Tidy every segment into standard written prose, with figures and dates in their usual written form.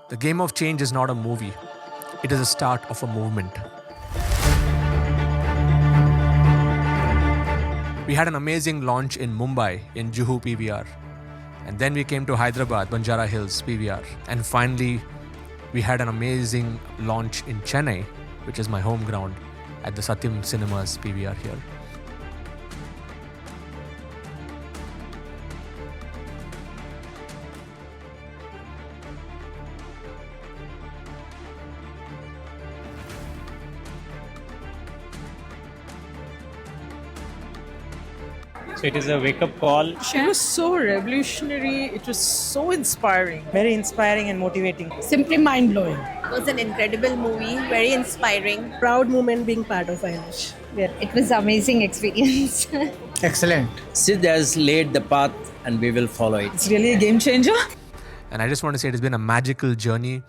The Game of Change is not a movie. It is a start of a movement. We had an amazing launch in Mumbai in Juhu PVR. And then we came to Hyderabad, Banjara Hills PVR. And finally, we had an amazing launch in Chennai, which is my home ground, at the Satyam Cinemas PVR here. So it is a wake-up call. It was so revolutionary. It was so inspiring. Very inspiring and motivating. Simply mind-blowing. It was an incredible movie, very inspiring. Proud moment being part of INH. It was amazing experience. Excellent. Sid has laid the path and we will follow it. It's really a game changer. And I just want to say it has been a magical journey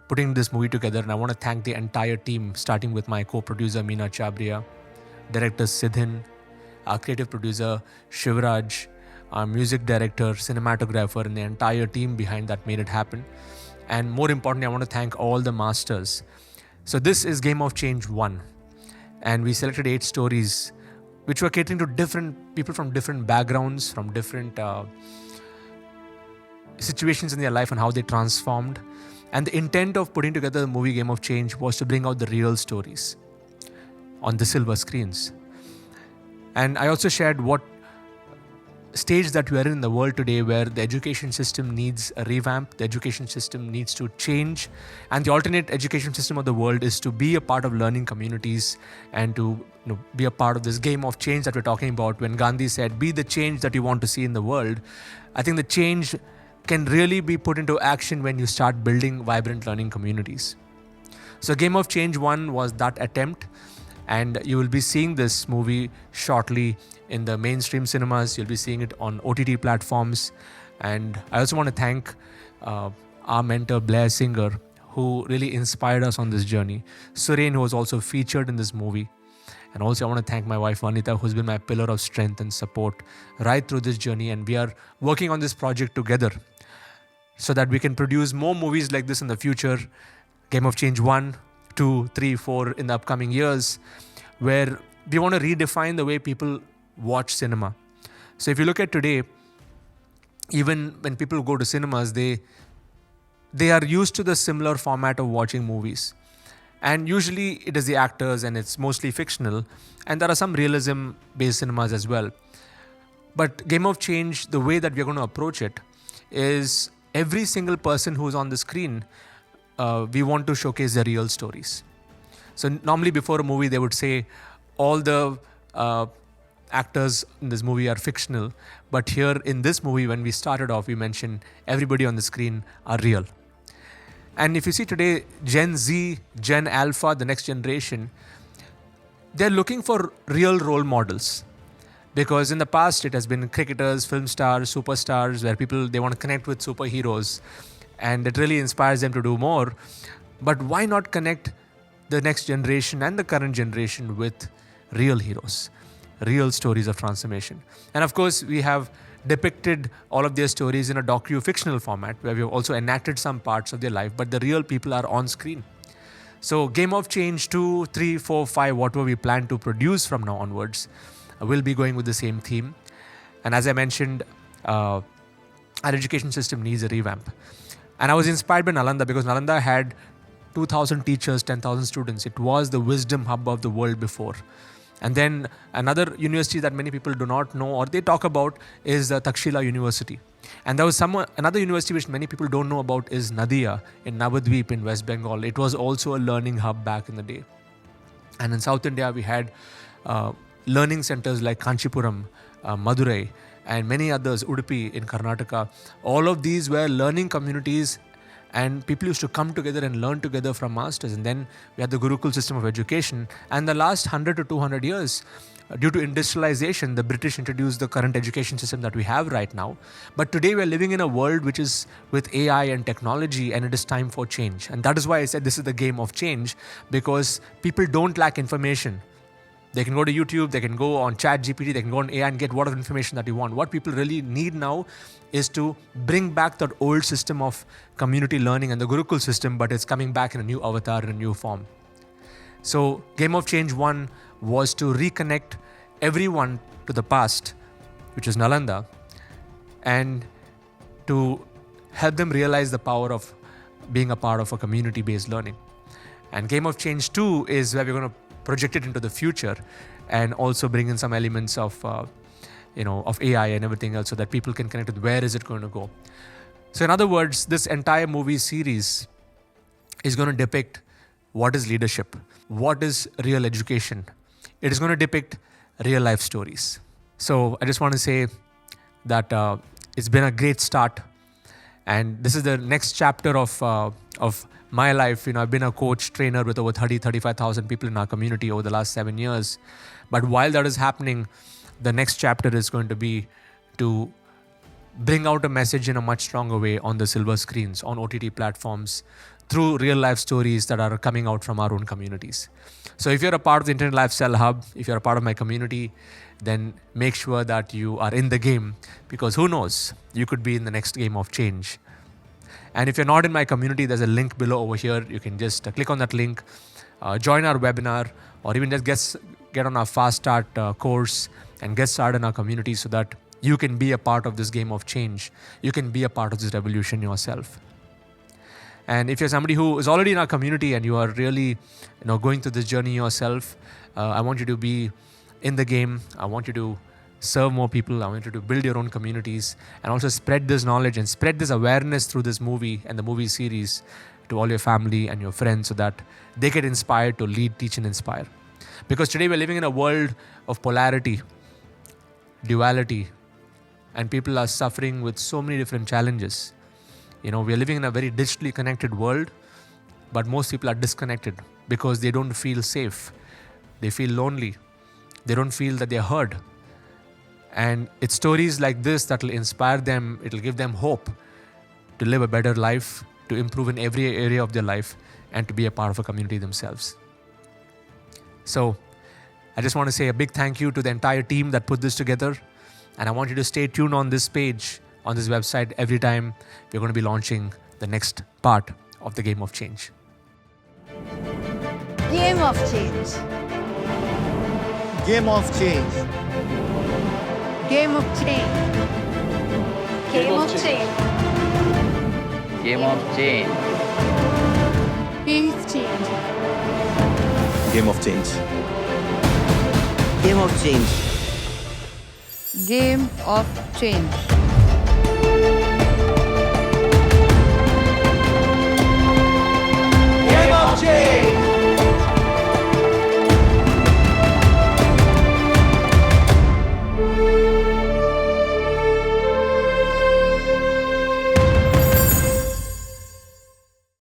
putting this movie together. And I want to thank the entire team, starting with my co-producer Meena, Chabbria, director Sidhin, our creative producer Shivraj, our music director, cinematographer, and the entire team behind that made it happen. And more importantly, I want to thank all the masters. So this is Game of Change 1. And we selected 8 stories which were catering to different people from different backgrounds, from different situations in their life and how they transformed. And the intent of putting together the movie Game of Change was to bring out the real stories on the silver screens. And I also shared what stage that we are in the world today, where the education system needs a revamp, the education system needs to change, and the alternate education system of the world is to be a part of learning communities and to be a part of this game of change that we're talking about. When Gandhi said, be the change that you want to see in the world, I think the change can really be put into action when you start building vibrant learning communities. So Game of Change 1 was that attempt. And you will be seeing this movie shortly in the mainstream cinemas. You'll be seeing it on OTT platforms. And I also want to thank our mentor, Blair Singer, who really inspired us on this journey. Surendran, who was also featured in this movie. And also I want to thank my wife, Vanita, who's been my pillar of strength and support right through this journey. And we are working on this project together so that we can produce more movies like this in the future. Game of Change 1, 2, 3, 4 in the upcoming years, where we want to redefine the way people watch cinema. So if you look at today, even when people go to cinemas, they are used to the similar format of watching movies. And usually it is the actors and it's mostly fictional. And there are some realism-based cinemas as well. But Game of Change, the way that we're going to approach it is every single person who's on the screen, we want to showcase the real stories. So normally before a movie, they would say all the actors in this movie are fictional. But here in this movie, when we started off, we mentioned everybody on the screen are real. And if you see today, Gen Z, Gen Alpha, the next generation, they're looking for real role models. Because in the past, it has been cricketers, film stars, superstars, where people, they want to connect with superheroes. And it really inspires them to do more. But why not connect the next generation and the current generation with real heroes, real stories of transformation? And of course, we have depicted all of their stories in a docu-fictional format, where we have also enacted some parts of their life, but the real people are on screen. So Game of Change 2, 3, 4, 5, whatever we plan to produce from now onwards, will be going with the same theme. And as I mentioned, our education system needs a revamp. And I was inspired by Nalanda because Nalanda had 2,000 teachers, 10,000 students. It was the wisdom hub of the world before. And then another university that many people do not know or they talk about is the Takshashila University. And there was another university which many people don't know about is Nadia in Navadwip in West Bengal. It was also a learning hub back in the day. And in South India, we had learning centers like Kanchipuram, Madurai, and many others, Udupi in Karnataka. All of these were learning communities and people used to come together and learn together from masters. And then we had the Gurukul system of education. And the last 100 to 200 years, due to industrialization, the British introduced the current education system that we have right now. But today we're living in a world which is with AI and technology, and it is time for change. And that is why I said this is the game of change, because people don't lack information. They can go to YouTube, they can go on ChatGPT, they can go on AI and get whatever information that you want. What people really need now is to bring back that old system of community learning and the Gurukul system, but it's coming back in a new avatar, in a new form. So Game of Change 1 was to reconnect everyone to the past, which is Nalanda, and to help them realize the power of being a part of a community-based learning. And Game of Change 2 is where we're going to project it into the future and also bring in some elements of of AI and everything else so that people can connect with where is it going to go. So in other words, this entire movie series is going to depict what is leadership, what is real education. It is going to depict real life stories. So I just want to say that it's been a great start, and this is the next chapter of my life. I've been a coach, trainer with over 35,000 people in our community over the last 7 years. But while that is happening, the next chapter is going to be to bring out a message in a much stronger way on the silver screens, on OTT platforms, through real life stories that are coming out from our own communities. So if you're a part of the Internet Lifestyle Hub, if you're a part of my community, then make sure that you are in the game, because who knows, you could be in the next game of change. And if you're not in my community, there's a link below over here. You can just click on that link, join our webinar, or even just get on our Fast Start course and get started in our community so that you can be a part of this game of change. You can be a part of this revolution yourself. And if you're somebody who is already in our community and you are really going through this journey yourself, I want you to be in the game. I want you to serve more people. I want you to build your own communities and also spread this knowledge and spread this awareness through this movie and the movie series to all your family and your friends so that they get inspired to lead, teach, and inspire. Because today we're living in a world of polarity, duality, and people are suffering with so many different challenges. We're living in a very digitally connected world, but most people are disconnected because they don't feel safe. They feel lonely. They don't feel that they're heard. And it's stories like this that will inspire them. It'll give them hope to live a better life, to improve in every area of their life, and to be a part of a community themselves. So I just want to say a big thank you to the entire team that put this together. And I want you to stay tuned on this page, on this website, every time we're going to be launching the next part of the Game of Change. Game of change. Game of change. Game of change. Game of change. Game of change. Game of change. Game of change. Game of change. Game of change.